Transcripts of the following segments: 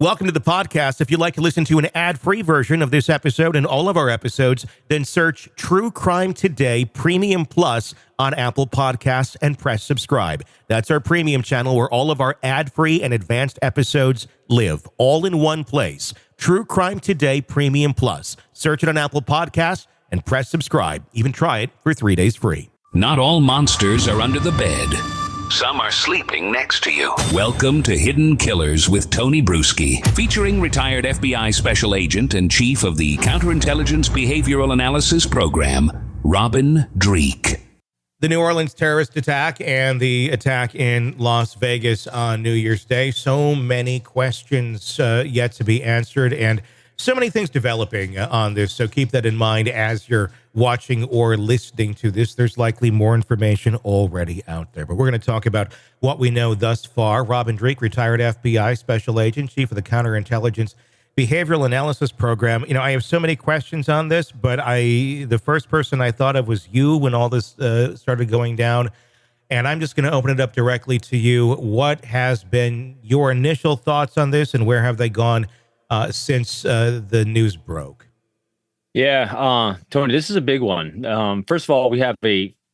Welcome to the podcast. If you'd like to listen to an ad-free version of this episode and all of our episodes, then search True Crime Today Premium Plus on Apple Podcasts and press subscribe. That's our premium channel where all of our ad-free and advanced episodes live, all in one place. True Crime Today Premium Plus. Search it on Apple Podcasts and press subscribe. Even try it for 3 days free. Not all monsters are under the bed. Some are sleeping next to you. Welcome to Hidden Killers with Tony Brueski, featuring retired FBI Special Agent and Chief of the Counterintelligence Behavioral Analysis Program, Robin Dreeke. The New Orleans terrorist attack and the attack in Las Vegas on New Year's Day. So many questions yet to be answered and so many things developing on this. So keep that in mind as you're watching or listening to this. There's likely more information already out there, but we're going to talk about what we know thus far. Robin Dreeke, retired FBI Special Agent, Chief of the Counterintelligence Behavioral Analysis Program. You know, I have so many questions on this, but the first person I thought of was you when all this started going down. And I'm just going to open it up directly to you. What has been your initial thoughts on this, and where have they gone since the news broke? Yeah, Tony, this is a big one. First of all, we have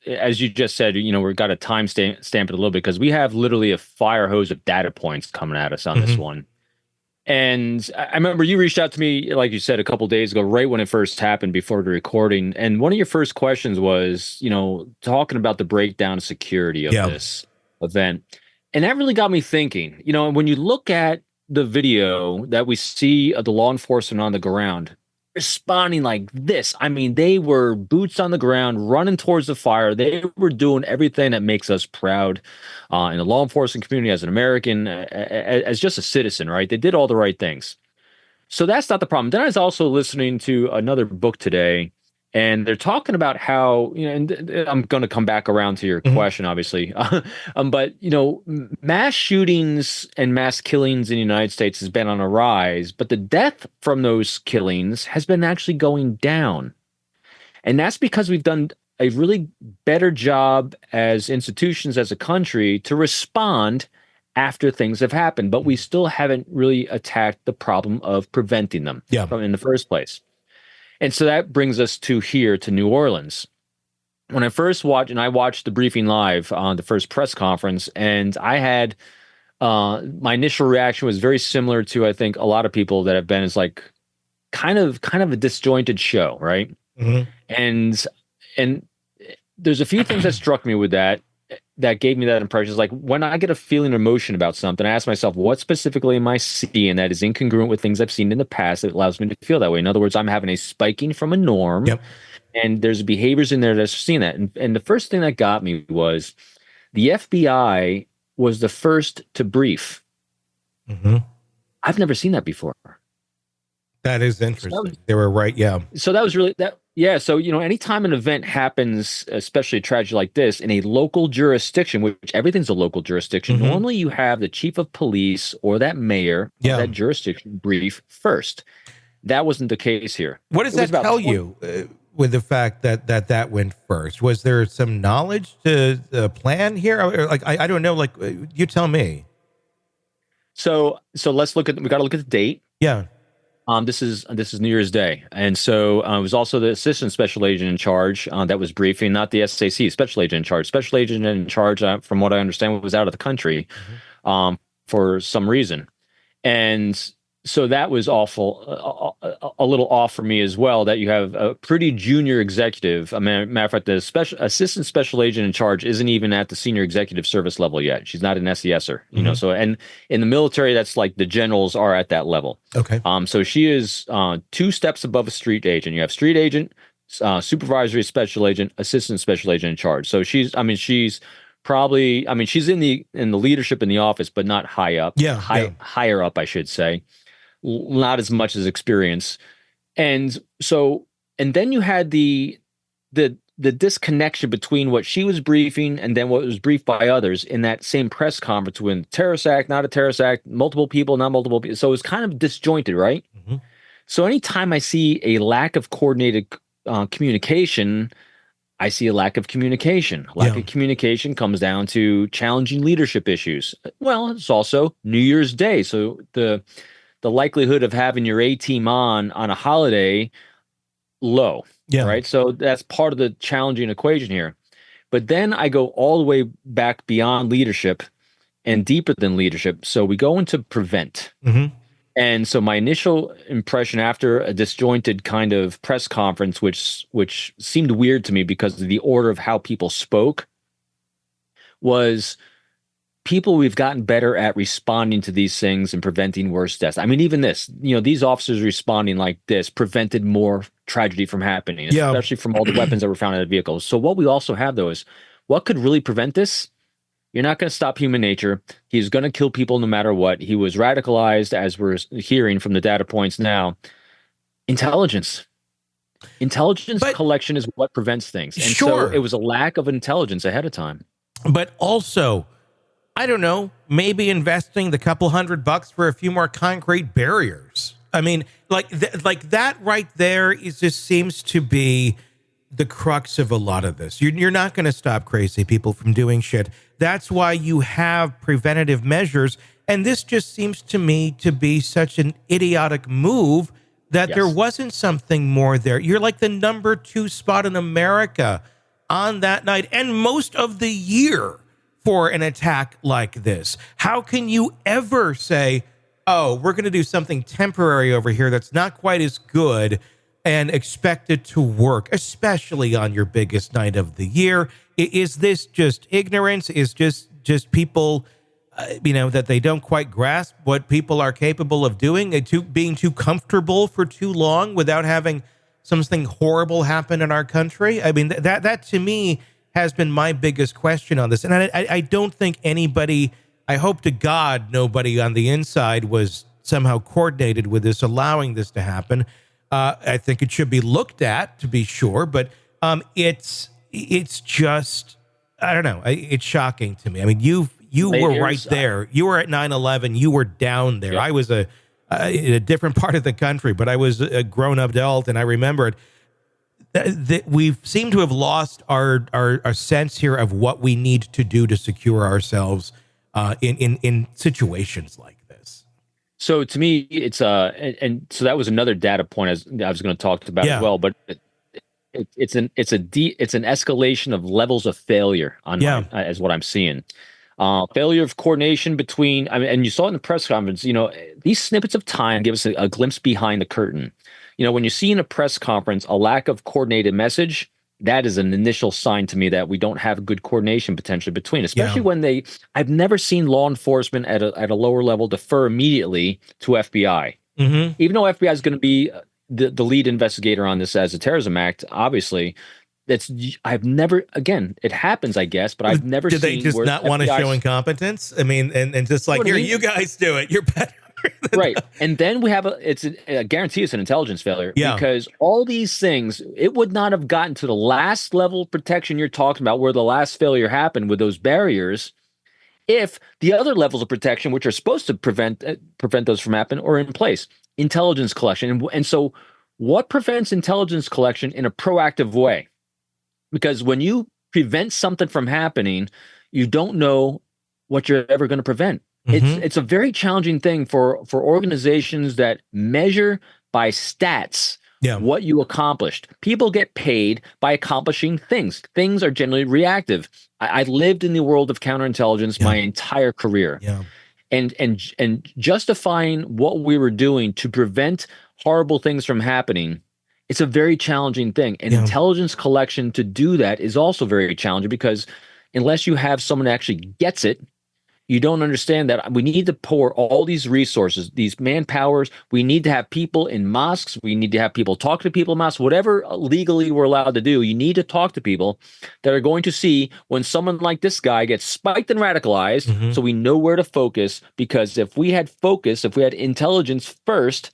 as you just said, you know, we've got to time stamp it a little bit because we have literally a fire hose of data points coming at us on this one. And I remember you reached out to me, like you said, a couple of days ago, right when it first happened before the recording. And one of your first questions was, you know, talking about the breakdown of security of this event. And that really got me thinking, you know, when you look at the video that we see of the law enforcement on the ground responding like this, I mean, they were boots on the ground, running towards the fire. They were doing everything that makes us proud in the law enforcement community as an American, as just a citizen, right? They did all the right things. So that's not the problem. Then I was also listening to another book today, and they're talking about how, you know, and I'm going to come back around to your question, obviously. But, you know, mass shootings and mass killings in the United States has been on a rise, but the death from those killings has been actually going down. And that's because we've done a really better job as institutions, as a country, to respond after things have happened. But we still haven't really attacked the problem of preventing them from in the first place. And so that brings us to New Orleans. When I first watched, and I watched the briefing live on the first press conference, and I had, my initial reaction was very similar to, I think, a lot of people that have been, is like kind of a disjointed show, right? And there's a few things that struck me with that gave me that impression. It's like when I get a feeling or emotion about something, I ask myself, what specifically am I seeing that is incongruent with things I've seen in the past that allows me to feel that way? In other words, I'm having a spiking from a norm, and there's behaviors in there that's seeing that. And the first thing that got me was the FBI was the first to brief. I've never seen that before. That is interesting. They were right. So that was really that. Yeah. So, you know, anytime an event happens, especially a tragedy like this, in a local jurisdiction, which everything's a local jurisdiction, normally you have the chief of police or that mayor of that jurisdiction brief first. That wasn't the case here. What does that tell you with the fact that went first? Was there some knowledge to the plan here? Or like, I don't know. Like, you tell me. So we got to look at the date. Yeah. This is New Year's Day, and so it was also the assistant special agent in charge that was briefing, not the SAC special agent in charge. Special agent in charge, from what I understand, was out of the country for some reason, and so that was awful, a little off for me as well. That you have a pretty junior executive. I mean, matter of fact, the assistant special agent in charge isn't even at the senior executive service level yet. She's not an SESer, you know. So, and in the military, that's like the generals are at that level. Okay. So she is 2 steps above a street agent. You have street agent, supervisory special agent, assistant special agent in charge. So she's probably, she's in the leadership in the office, but not high up. Higher up, I should say. Not as much as experience. And then you had the disconnection between what she was briefing and then what was briefed by others in that same press conference when terrorist act, not a terrorist act, multiple people, not multiple people. So it was kind of disjointed, right? So anytime I see a lack of coordinated communication, I see a lack of communication. Lack of communication comes down to challenging leadership issues. Well, it's also New Year's Day. So the the likelihood of having your A team on a holiday low. Yeah. Right. So that's part of the challenging equation here. But then I go all the way back beyond leadership and deeper than leadership. So we go into prevent. Mm-hmm. And so my initial impression after a disjointed kind of press conference, which seemed weird to me because of the order of how people spoke, was we've gotten better at responding to these things and preventing worse deaths. I mean, even this, these officers responding like this prevented more tragedy from happening, especially from all the weapons that were found in the vehicles. So what we also have, though, is what could really prevent this? You're not going to stop human nature. He's going to kill people no matter what. He was radicalized, as we're hearing from the data points now. Intelligence collection is what prevents things. And so it was a lack of intelligence ahead of time. But also, I don't know, maybe investing the couple $100 for a few more concrete barriers. I mean, like that right there just seems to be the crux of a lot of this. You're not going to stop crazy people from doing shit. That's why you have preventative measures. And this just seems to me to be such an idiotic move that there wasn't something more there. You're like the number 2 spot in America on that night and most of the year for an attack like this. How can you ever say, oh, we're going to do something temporary over here that's not quite as good and expect it to work, especially on your biggest night of the year? Is this just ignorance? Is just people, that they don't quite grasp what people are capable of doing, being too comfortable for too long without having something horrible happen in our country? I mean, that to me has been my biggest question on this. And I don't think anybody, I hope to God, nobody on the inside was somehow coordinated with this, allowing this to happen. I think it should be looked at to be sure, but it's just, I don't know. It's shocking to me. I mean, you were right there. You were at 9/11. You were down there. Yep. I was in a different part of the country, but I was a grown-up adult, and I remember it. We seem to have lost our sense here of what we need to do to secure ourselves in situations like this. So to me, it's and so that was another data point I was going to talk about as well. But it's an escalation of levels of failure as what I'm seeing. Failure of coordination between, and you saw it in the press conference. These snippets of time give us a glimpse behind the curtain. When you see in a press conference a lack of coordinated message, that is an initial sign to me that we don't have good coordination potentially between, especially when I've never seen law enforcement at a lower level defer immediately to FBI. Mm-hmm. Even though FBI is going to be the lead investigator on this as a terrorism act, obviously, I've never, again, it happens, I guess, but I've never seen. Do they just not want to show incompetence? I mean, and just like, here, you guys do it. You're better. Right. And then we have I guarantee it's an intelligence failure because all these things, it would not have gotten to the last level of protection you're talking about where the last failure happened with those barriers if the other levels of protection, which are supposed to prevent those from happening, are in place. Intelligence collection. And so what prevents intelligence collection in a proactive way? Because when you prevent something from happening, you don't know what you're ever going to prevent. Mm-hmm. It's a very challenging thing for organizations that measure by stats what you accomplished. People get paid by accomplishing things. Things are generally reactive. I lived in the world of counterintelligence my entire career. Yeah. And justifying what we were doing to prevent horrible things from happening, it's a very challenging thing. And intelligence collection to do that is also very challenging because unless you have someone that actually gets it, you don't understand that we need to pour all these resources, these manpowers. We need to have people in mosques. We need to have people talk to people in mosques. Whatever legally we're allowed to do, you need to talk to people that are going to see when someone like this guy gets spiked and radicalized, so we know where to focus. Because if we had focus, if we had intelligence first,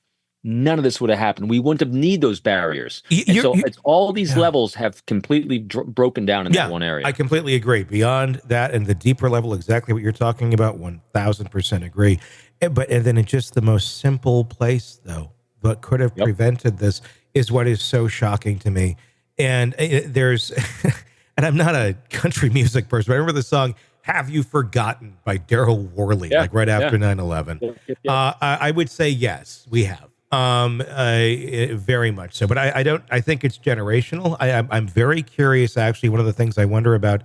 none of this would have happened. We wouldn't have need those barriers. It's all these levels have completely broken down in that one area. I completely agree. Beyond that and the deeper level, exactly what you're talking about, 1,000% agree. And then in just the most simple place, though, what could have prevented this is what is so shocking to me. And there's, and I'm not a country music person, but I remember the song, Have You Forgotten by Daryl Worley, Yeah, like right after yeah. 9/11. Yep. I would say yes, we have. Very much so, but I think it's generational. I'm very curious. Actually, one of the things I wonder about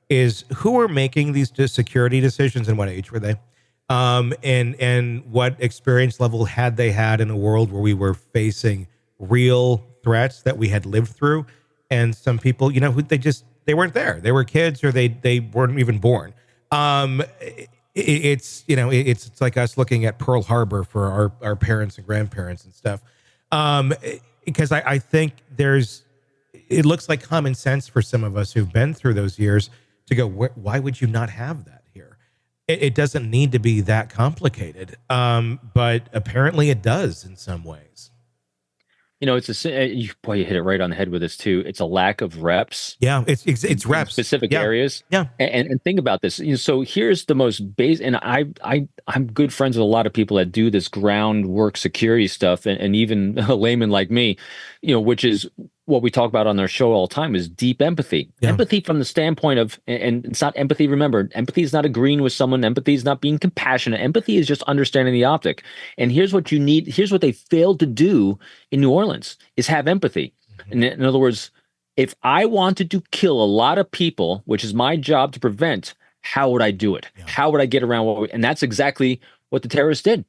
is who are making these security decisions and what age were they? And what experience level had they had in a world where we were facing real threats that we had lived through? And some people, who they weren't there. They were kids, or they weren't even born. It's like us looking at Pearl Harbor for our parents and grandparents and stuff. Because I think it looks like common sense for some of us who've been through those years to go, why would you not have that here? It doesn't need to be that complicated. But apparently it does in some ways. You hit it right on the head with this too. It's a lack of reps. Yeah, it's reps, specific areas. Yeah, and think about this. So here's the most base. And I'm good friends with a lot of people that do this groundwork security stuff, and even a layman like me, which is what we talk about on our show all the time, is deep empathy. Yeah. Empathy from the standpoint of, and it's not empathy. Remember, empathy is not agreeing with someone. Empathy is not being compassionate. Empathy is just understanding the optic. And here's what you need. Here's what they failed to do in New Orleans is have empathy. Mm-hmm. In other words, if I wanted to kill a lot of people, which is my job to prevent, how would I do it? Yeah. How would I get around and that's exactly what the terrorist did.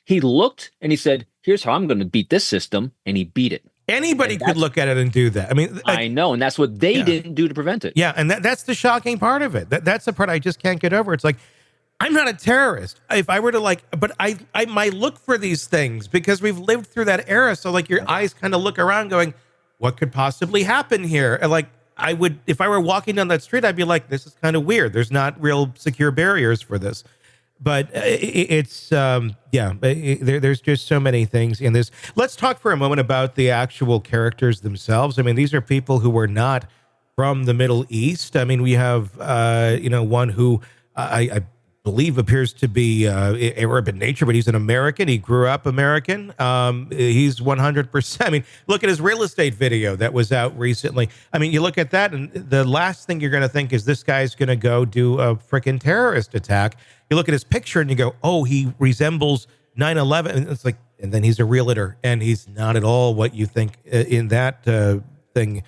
He looked and he said, here's how I'm going to beat this system. And he beat it. Anybody could look at it and do that. I mean, I know. And that's what they didn't do to prevent it. Yeah. And that's the shocking part of it. That's the part I just can't get over. It's like, I'm not a terrorist. If I were to but I might look for these things because we've lived through that era. So your eyes kind of look around going, what could possibly happen here? And I would, if I were walking down that street, I'd be like, this is kind of weird. There's not real secure barriers for this. But there's just so many things in this. Let's talk for a moment about the actual characters themselves. I mean, these are people who were not from the Middle East. I mean, we have, one who I believe appears to be Arab in nature, but he's an American. He grew up American. He's 100%. I mean, look at his real estate video that was out recently. I mean, you look at that, and the last thing you're going to think is this guy's going to go do a freaking terrorist attack. You look at his picture and you go, oh, he resembles 9/11. And it's and then he's a realtor, and he's not at all what you think in that thing.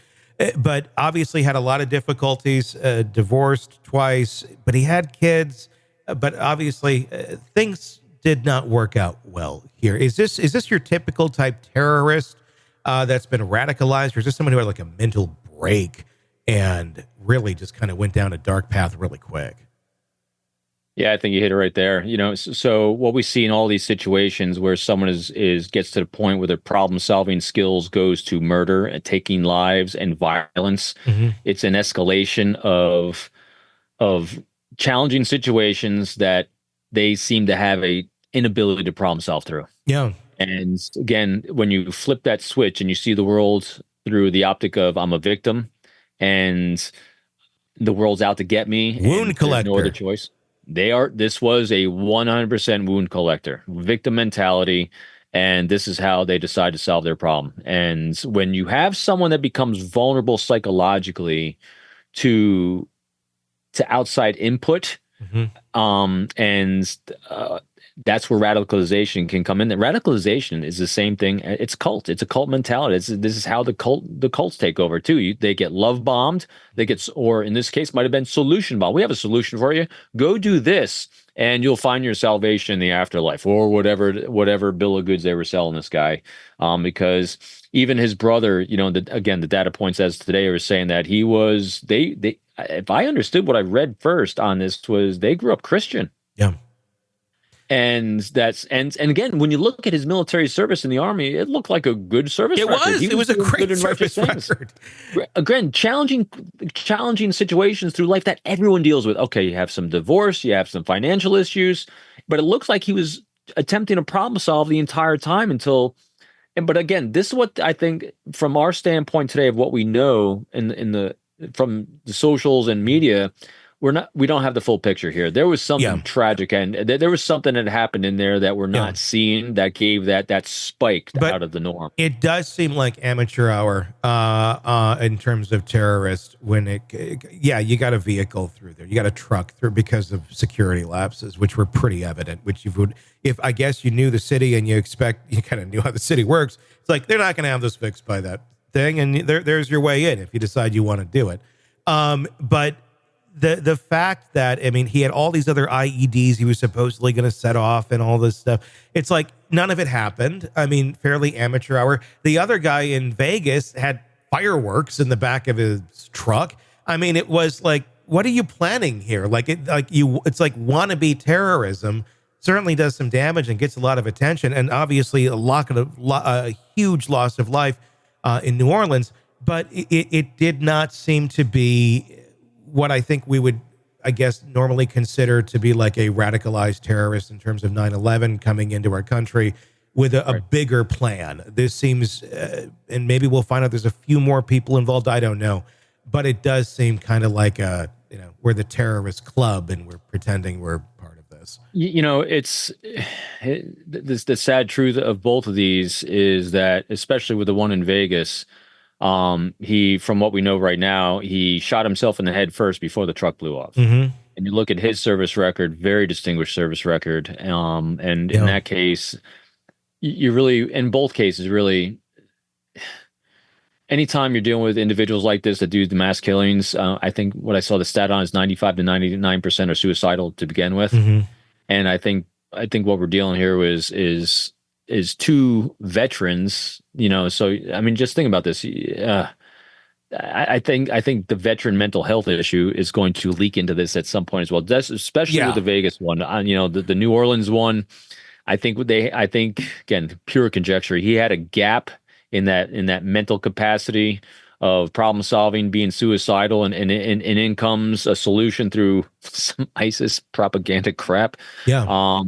But obviously had a lot of difficulties, divorced twice, but he had kids. But obviously, things did not work out well here. Is this your typical type terrorist that's been radicalized, or is this someone who had a mental break and really just kind of went down a dark path really quick? Yeah, I think you hit it right there. So what we see in all these situations where someone gets to the point where their problem-solving skills goes to murder and taking lives and violence, it's an escalation of challenging situations that they seem to have a inability to problem solve through. Yeah. And again, when you flip that switch and you see the world through the optic of I'm a victim and the world's out to get me, wound collector, no other choice. This was a 100% wound collector, victim mentality. And this is how they decide to solve their problem. And when you have someone that becomes vulnerable psychologically to outside input, that's where radicalization can come in. The radicalization is the same thing. It's cult. It's a cult mentality. This is how the cults take over too. They get love bombed. Or in this case, might have been solution bombed. We have a solution for you. Go do this, and you'll find your salvation in the afterlife, or whatever bill of goods they were selling this guy. Because even his brother, the data points as today are saying that he was if I understood what I read first on this was they grew up Christian. Yeah. And again, when you look at his military service in the Army, it looked like a good service record. It was a great service record. Again, challenging situations through life that everyone deals with. Okay, you have some divorce, you have some financial issues, but it looks like he was attempting to problem solve the entire time but again, this is what I think from our standpoint today of what we know from the socials and media, we don't have the full picture here. There was something tragic, and there was something that happened in there that we're not seeing that gave that spike out of the norm. It does seem like amateur hour in terms of terrorists when you got a vehicle through there, you got a truck through because of security lapses, which were pretty evident, which you would, if I guess you knew the city and you kind of knew how the city works, it's like, they're not going to have this fixed by that thing. And there's your way in if you decide you want to do it. But the fact that, I mean, he had all these other IEDs he was supposedly going to set off and all this stuff. It's like none of it happened. I mean, fairly amateur hour. The other guy in Vegas had fireworks in the back of his truck. I mean, it was like, what are you planning here? It's like wannabe terrorism. Certainly does some damage and gets a lot of attention, and obviously a huge loss of life in New Orleans. But it did not seem to be what I think we would, I guess, normally consider to be like a radicalized terrorist in terms of 9/11 coming into our country with a bigger plan. This seems, and maybe we'll find out there's a few more people involved. I don't know, but it does seem kind of like we're the terrorist club and we're pretending we're part of this. The sad truth of both of these is that, especially with the one in Vegas, he, from what we know right now, he shot himself in the head first before the truck blew off. Mm-hmm. And you look at his service record, very distinguished service record. And in that case, you really, in both cases, really, anytime you're dealing with individuals like this that do the mass killings, I think what I saw the stat on is 95 to 99% are suicidal to begin with. Mm-hmm. And I think what we're dealing here is two veterans, so, I mean, just think about this. I think the veteran mental health issue is going to leak into this at some point as well. That's especially with the Vegas one, the New Orleans one. I think again, pure conjecture. He had a gap in that mental capacity of problem solving, being suicidal, and in comes a solution through some ISIS propaganda crap. Yeah.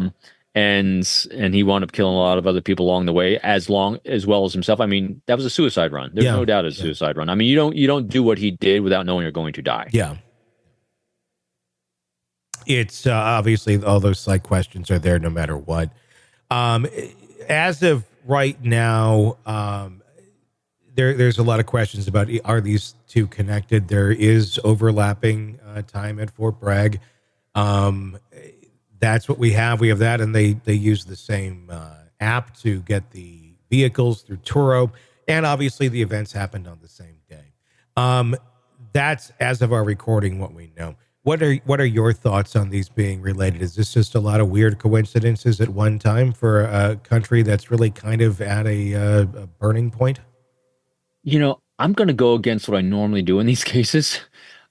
And he wound up killing a lot of other people along the way, as well as himself. I mean, that was a suicide run. There's no doubt it's a suicide run. I mean, you don't do what he did without knowing you're going to die. Yeah. It's obviously all those psych questions are there no matter what. As of right now, there's a lot of questions about, are these two connected? There is overlapping time at Fort Bragg. That's what we have. We have that, and they use the same app to get the vehicles through Turo, and obviously the events happened on the same day. That's, as of our recording, what we know. What are your thoughts on these being related? Is this just a lot of weird coincidences at one time for a country that's really kind of at a burning point? I'm going to go against what I normally do in these cases.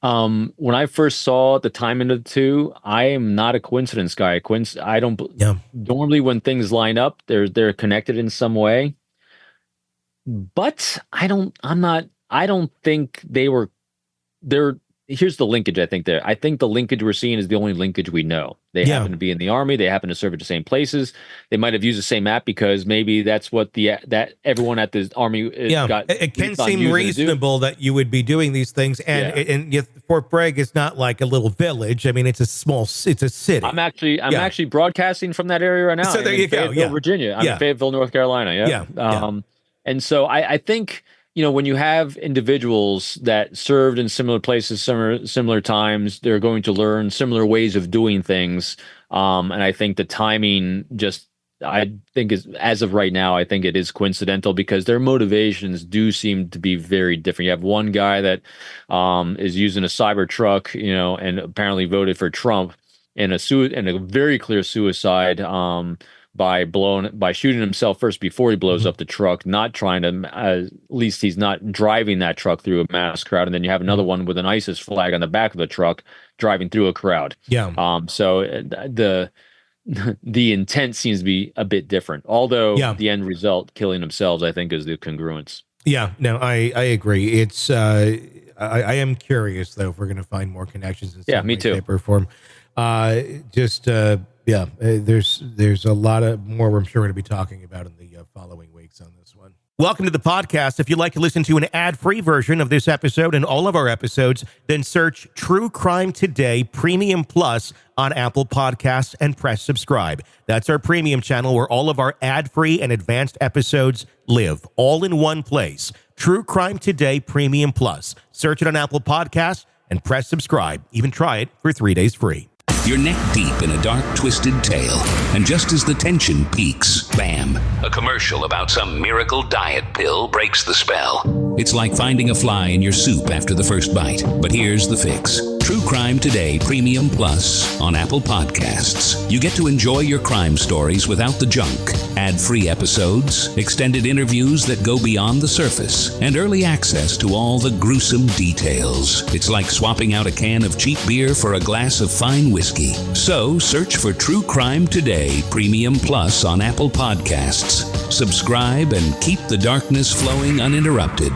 When I first saw the timing of the two, I am not a coincidence guy. I don't normally, when things line up, they're connected in some way. But I don't think here's the linkage. I think the linkage we're seeing is the only linkage we know. They happen to be in the Army. They happen to serve at the same places. They might have used the same app because maybe that's what that everyone at the Army got. It can seem reasonable that you would be doing these things, and Fort Bragg is not like a little village. I mean, it's a city. I'm actually broadcasting from that area right now. So there you go. Virginia. I'm in Fayetteville, North Carolina. And so I think, when you have individuals that served in similar places, similar times, they're going to learn similar ways of doing things. And I think the timing is, as of right now, I think it is coincidental because their motivations do seem to be very different. You have one guy that is using a cyber truck, and apparently voted for Trump in a very clear suicide, by shooting himself first before he blows up the truck, not trying to, at least he's not driving that truck through a mass crowd. And then you have another one with an ISIS flag on the back of the truck driving through a crowd. Yeah. So the intent seems to be a bit different, although the end result, killing themselves, I think is the congruence. Yeah, no, I agree. It's, I am curious though, if we're going to find more connections in some way, shape or form. Yeah, there's a lot of more I'm sure we're going to be talking about in the following weeks on this one. Welcome to the podcast. If you'd like to listen to an ad-free version of this episode and all of our episodes, then search True Crime Today Premium Plus on Apple Podcasts and press subscribe. That's our premium channel where all of our ad-free and advanced episodes live, all in one place. True Crime Today Premium Plus. Search it on Apple Podcasts and press subscribe. Even try it for 3 days free. You're neck deep in a dark, twisted tale, and just as the tension peaks, bam, a commercial about some miracle diet pill breaks the spell. It's like finding a fly in your soup after the first bite. But here's the fix. True Crime Today Premium Plus on Apple Podcasts. You get to enjoy your crime stories without the junk. Ad-free episodes, extended interviews that go beyond the surface, and early access to all the gruesome details. It's like swapping out a can of cheap beer for a glass of fine whiskey. So search for True Crime Today Premium Plus on Apple Podcasts. Subscribe and keep the darkness flowing uninterrupted.